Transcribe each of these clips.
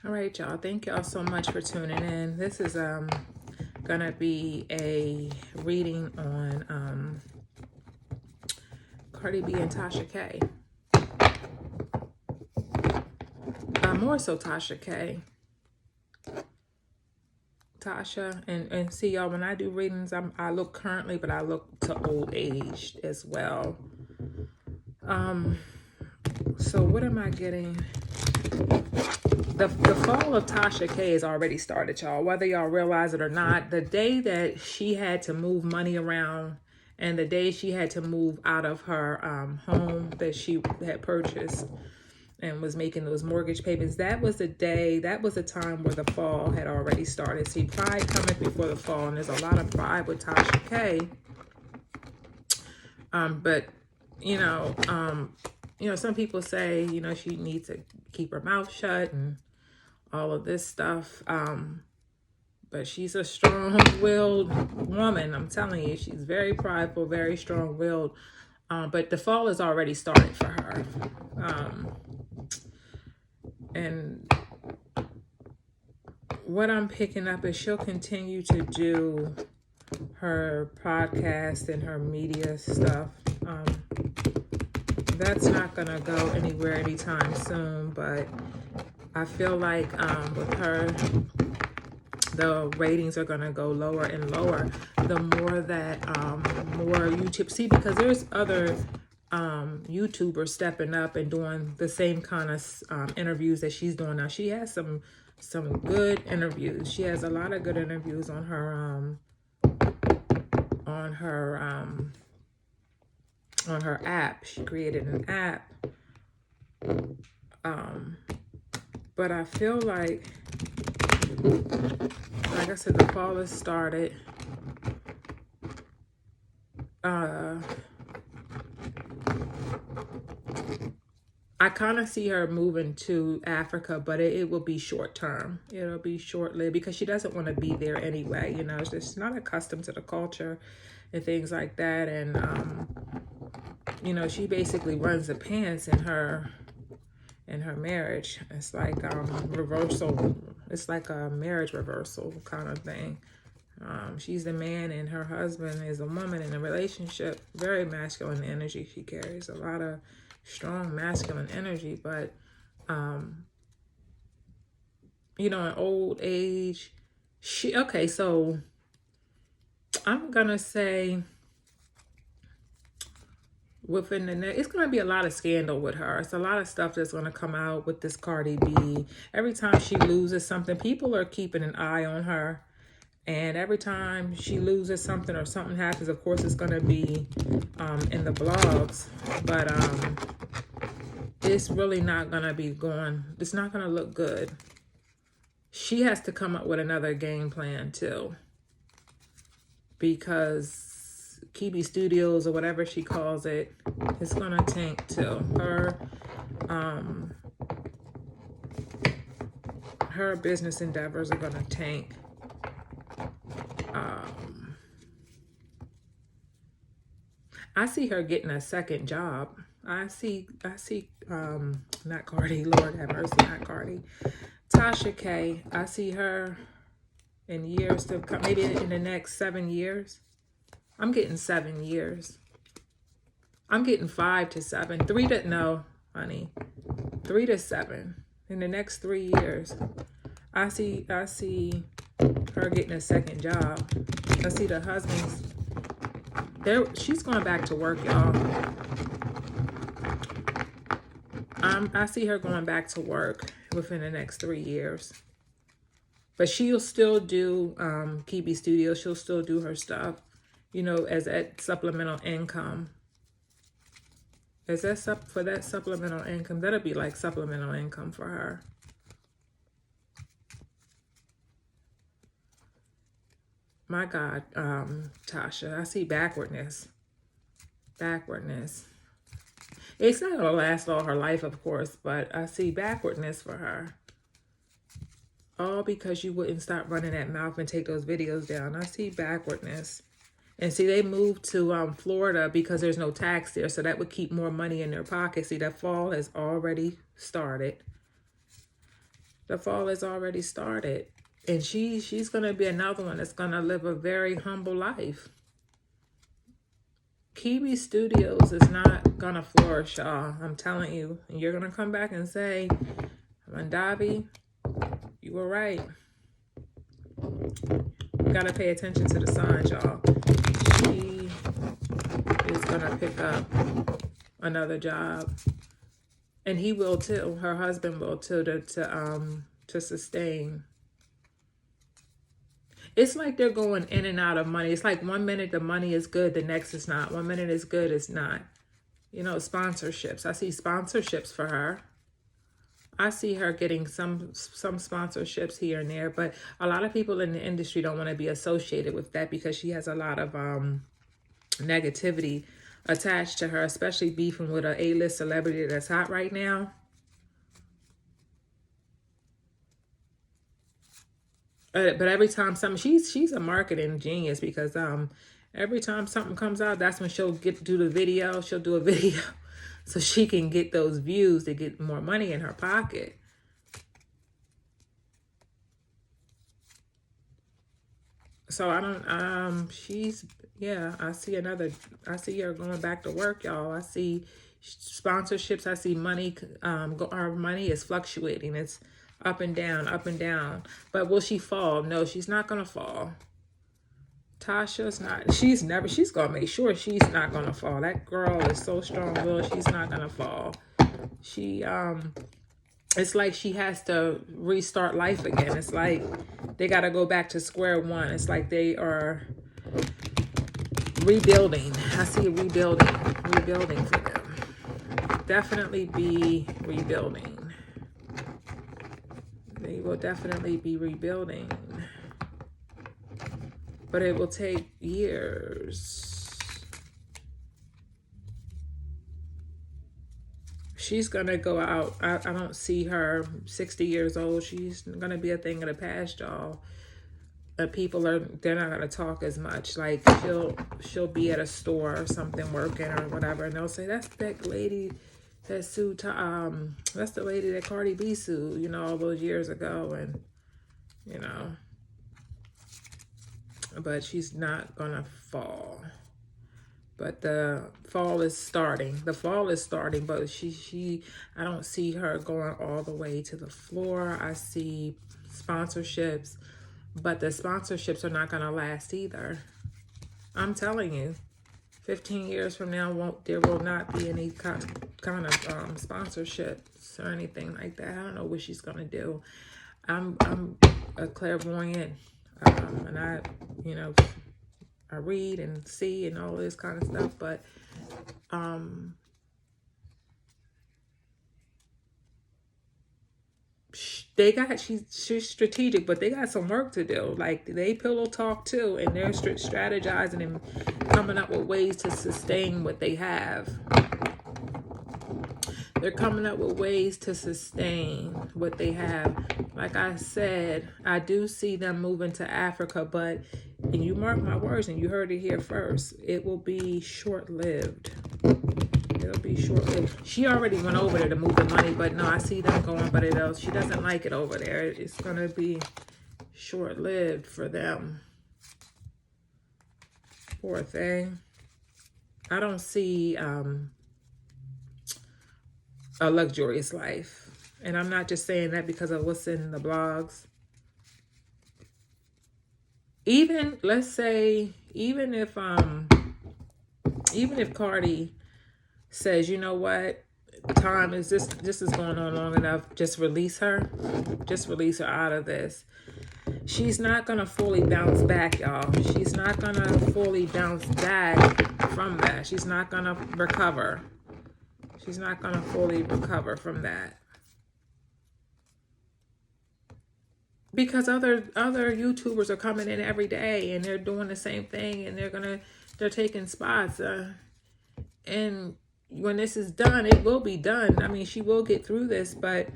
All right, y'all. Thank y'all so much for tuning in. This is gonna be a reading on Cardi B and Tasha K. More so Tasha K. Tasha and see y'all, when I do readings, I look currently, but I look to old age as well. So what am I getting? The fall of Tasha K has already started, y'all. Whether y'all realize it or not, the day that she had to move money around and the day she had to move out of her home that she had purchased and was making those mortgage payments, that was the day, that was the time where the fall had already started. See, pride cometh before the fall, and there's a lot of pride with Tasha K. But some people say, she needs to keep her mouth shut and all of this stuff. But she's a strong-willed woman. I'm telling you, she's very prideful, very strong-willed. But the fall has already started for her. And what I'm picking up is she'll continue to do her podcast and her media stuff. That's not going to go anywhere anytime soon, but I feel like with her, the ratings are going to go lower and lower the more that more YouTube, see, because there's other YouTubers stepping up and doing the same kind of interviews that she's doing now. She has some good interviews. She has a lot of good interviews on her app. She created an app. But I feel like I said, the fall has started. I kind of see her moving to Africa, but it will be short term. It'll be short-lived because she doesn't want to be there anyway. She's not accustomed to the culture and things like that. And, she basically runs the pants in her marriage. It's like reversal. It's like a marriage reversal kind of thing. She's the man and her husband is a woman in a relationship. Very masculine energy she carries. A lot of strong masculine energy, but in old age, so I'm gonna say within the next, it's gonna be a lot of scandal with her. It's a lot of stuff that's gonna come out with this Cardi B. Every time she loses something, people are keeping an eye on her. And every time she loses something or something happens, of course, it's going to be in the blogs. But it's really not going to be it's not going to look good. She has to come up with another game plan, too. Because Kibi Studios, or whatever she calls it, is going to tank, too. Her business endeavors are going to tank. I see her getting a second job. I see, not Cardi, Lord have mercy, not Cardi. Tasha K, I see her in years to come, maybe in the next 7 years. I'm getting 7 years. I'm getting 5 to 7. 3 to, no, honey. 3 to 7. In the next 3 years. I see her getting a second job. I see the husband's she's going back to work, y'all. I see her going back to work within the next 3 years. But she'll still do Kibi Studios. She'll still do her stuff, as that supplemental income. Is that for that supplemental income? That'll be like supplemental income for her. My God, Tasha, I see backwardness. It's not going to last all her life, of course, but I see backwardness for her. All because you wouldn't stop running that mouth and take those videos down. I see backwardness. And see, they moved to Florida because there's no tax there, so that would keep more money in their pocket. See, that fall has already started. The fall has already started. And she's going to be another one that's going to live a very humble life. Kiwi Studios is not going to flourish, y'all. I'm telling you. And you're going to come back and say, Mandavi, you were right. You got to pay attention to the signs, y'all. She is going to pick up another job. And he will too. Her husband will too, to sustain. It's like they're going in and out of money. It's like 1 minute the money is good, the next is not. 1 minute is good, it's not. You know, sponsorships. I see sponsorships for her. I see her getting some sponsorships here and there, but a lot of people in the industry don't want to be associated with that because she has a lot of negativity attached to her, especially beefing with an A-list celebrity that's hot right now. But every time something, she's a marketing genius because every time something comes out, that's when she'll do the video. She'll do a video so she can get those views to get more money in her pocket. So I don't, I see her going back to work, y'all. I see sponsorships. I see money. Our money is fluctuating. It's up and down, up and down. But will she fall? No, she's not going to fall. Tasha's not, she's going to make sure she's not going to fall. That girl is so strong-willed, she's not going to fall. She, it's like she has to restart life again. It's like they got to go back to square one. It's like they are rebuilding. I see rebuilding for them. Definitely be rebuilding. They will definitely be rebuilding. But it will take years. She's going to go out. I don't see her 60 years old. She's going to be a thing of the past, y'all. People they're not going to talk as much. Like she'll be at a store or something working or whatever. And they'll say, that's that lady that sued, that's the lady that Cardi B sued, you know, all those years ago. And, you know, but she's not going to fall. But the fall is starting. The fall is starting, but I don't see her going all the way to the floor. I see sponsorships, but the sponsorships are not going to last either. I'm telling you, 15 years from now, there will not be any kind of sponsorships or anything like that. I don't know what she's going to do. I'm a clairvoyant, and I, you know, I read and see and all this kind of stuff, but she's strategic, but they got some work to do. Like, they pillow talk too, and they're strategizing and coming up with ways to sustain what they have. They're coming up with ways to sustain what they have. Like I said, I do see them moving to Africa, but, and you mark my words, and you heard it here first, it will be short-lived. It'll be short-lived. She already went over there to move the money, but no, I see them going, but she doesn't like it over there. It's going to be short-lived for them. Poor thing. I don't see a luxurious life. And I'm not just saying that because of what's in the blogs. Even, let's say, even if Cardi says, you know what, time is this is going on long enough, just release her out of this. She's not gonna fully bounce back, y'all. She's not gonna fully bounce back from that. She's not gonna recover. She's not gonna fully recover from that. Because other YouTubers are coming in every day and they're doing the same thing, and they're taking spots. And when this is done, it will be done. I mean, she will get through this, but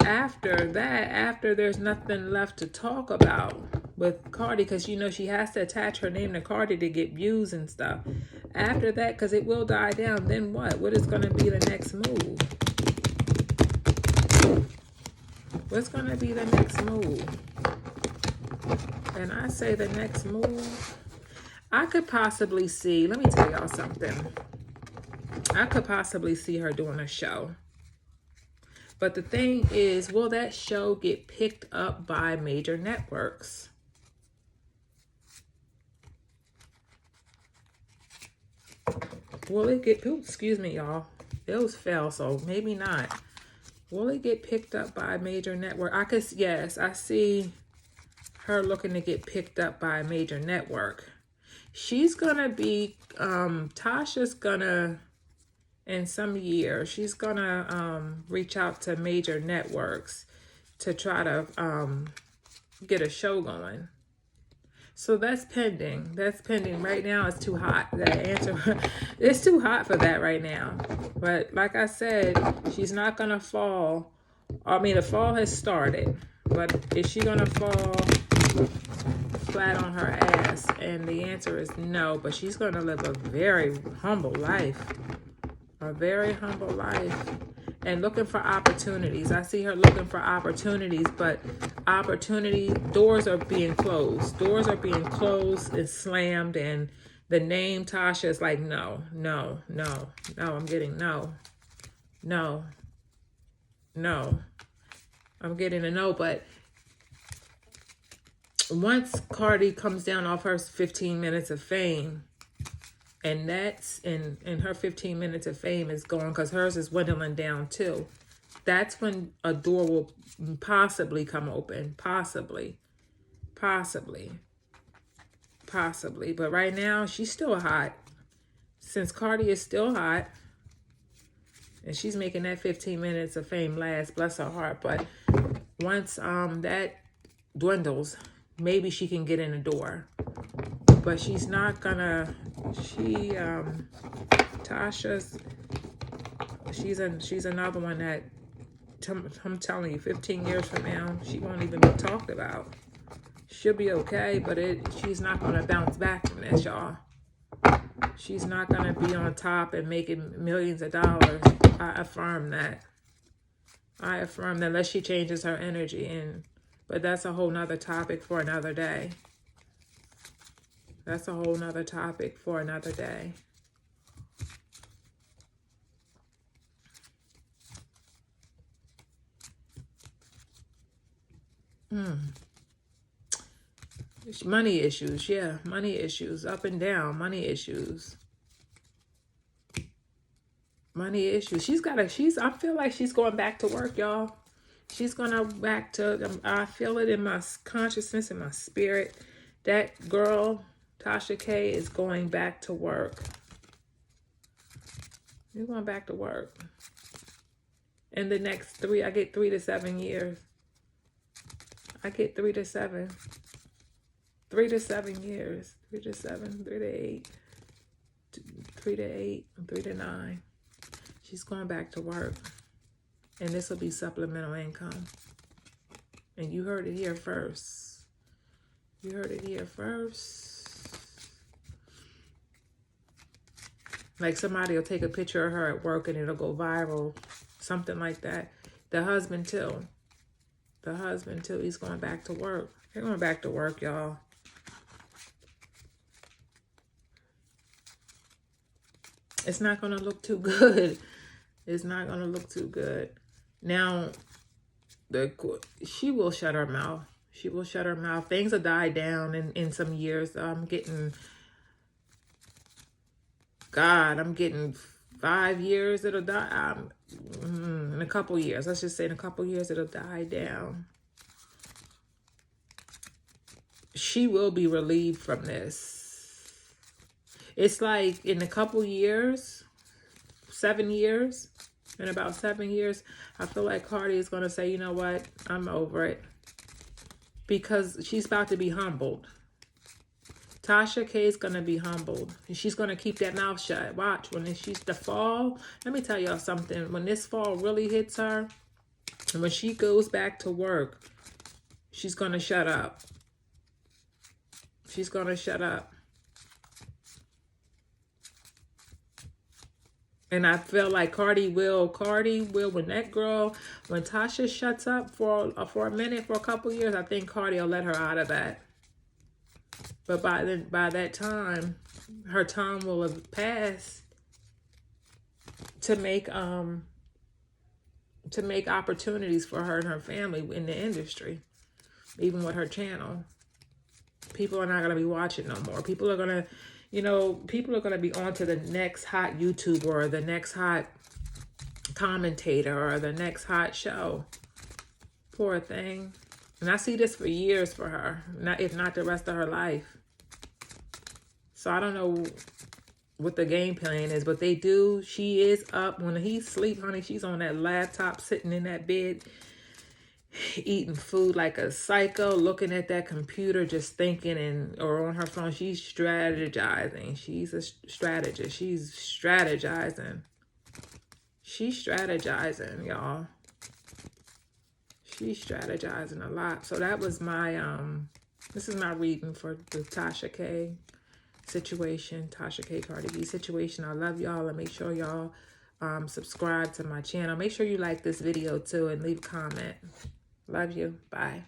after that, after there's nothing left to talk about with Cardi, because you know she has to attach her name to Cardi to get views and stuff. After that, because it will die down, then what? What is going to be the next move? What's going to be the next move? And I say the next move, I could possibly see, let me tell y'all something. I could possibly see her doing a show. But the thing is, will that show get picked up by major networks? Will it get, ooh, excuse me, y'all. Those fell, so maybe not. Will it get picked up by a major network? Yes, I see her looking to get picked up by a major network. She's gonna be, Tasha's gonna, in some years, she's gonna reach out to major networks to try to get a show going. So that's pending. That's pending. Right now it's too hot. That answer, it's too hot for that right now. But like I said, she's not gonna fall. I mean, the fall has started, but is she gonna fall flat on her ass? And the answer is no, but she's gonna live a very humble life. A very humble life. And looking for opportunities. I see her looking for opportunities, but doors are being closed. Doors are being closed and slammed, and the name Tasha is like, no, no, no, no, I'm getting no, no, no. I'm getting a no, but once Cardi comes down off her 15 minutes of fame, and that's in her 15 minutes of fame is gone because hers is dwindling down too. That's when a door will possibly come open. Possibly. But right now, she's still hot. Since Cardi is still hot, and she's making that 15 minutes of fame last, bless her heart. But once that dwindles, maybe she can get in the door. But she's not gonna, Tasha's, she's another one that, I'm telling you, 15 years from now, she won't even be talked about. She'll be okay, but she's not gonna bounce back from this, y'all. She's not gonna be on top and making millions of dollars. I affirm that. Unless she changes her energy, but that's a whole nother topic for another day. That's a whole nother topic for another day. Money issues, yeah. Money issues, up and down, money issues. Money issues. I feel like she's going back to work, y'all. She's gonna back to, I feel it in my consciousness, in my spirit. That girl, Tasha K, is going back to work. You're going back to work. In the next I get 3 to 7 years. I get 3 to 7. 3 to 7 years. 3 to 7, 3 to 8. 3 to 8, 3 to 9. She's going back to work. And this will be supplemental income. And you heard it here first. You heard it here first. Like somebody will take a picture of her at work and it'll go viral. Something like that. The husband too. He's going back to work. They're going back to work, y'all. It's not going to look too good. It's not going to look too good. Now, she will shut her mouth. She will shut her mouth. Things will die down in some years. I'm getting 5 years it'll die. In a couple years. Let's just say in a couple years it'll die down. She will be relieved from this. It's like in a couple years, 7 years, in about 7 years, I feel like Cardi is going to say, you know what, I'm over it. Because she's about to be humbled. Tasha K is going to be humbled. And she's going to keep that mouth shut. Watch, when she's the fall, let me tell y'all something. When this fall really hits her, and when she goes back to work, she's going to shut up. She's going to shut up. And I feel like Cardi will, when that girl, when Tasha shuts up for a minute, for a couple years, I think Cardi will let her out of that. But by that time, her time will have passed to make opportunities for her and her family in the industry, even with her channel. People are not going to be watching no more. People are going to, people are going to be on to the next hot YouTuber or the next hot commentator or the next hot show. Poor thing. And I see this for years for her, if not the rest of her life. So I don't know what the game plan is, but they do. She is up. When he sleep, honey, she's on that laptop, sitting in that bed, eating food like a psycho, looking at that computer, just thinking, or on her phone. She's strategizing. She's a strategist. She's strategizing. She's strategizing, y'all. She's strategizing a lot. So that was my this is my reading for the Tasha K situation, Tasha K Cardi B situation. I love y'all, and make sure y'all subscribe to my channel. Make sure you like this video too and leave a comment. Love you. Bye.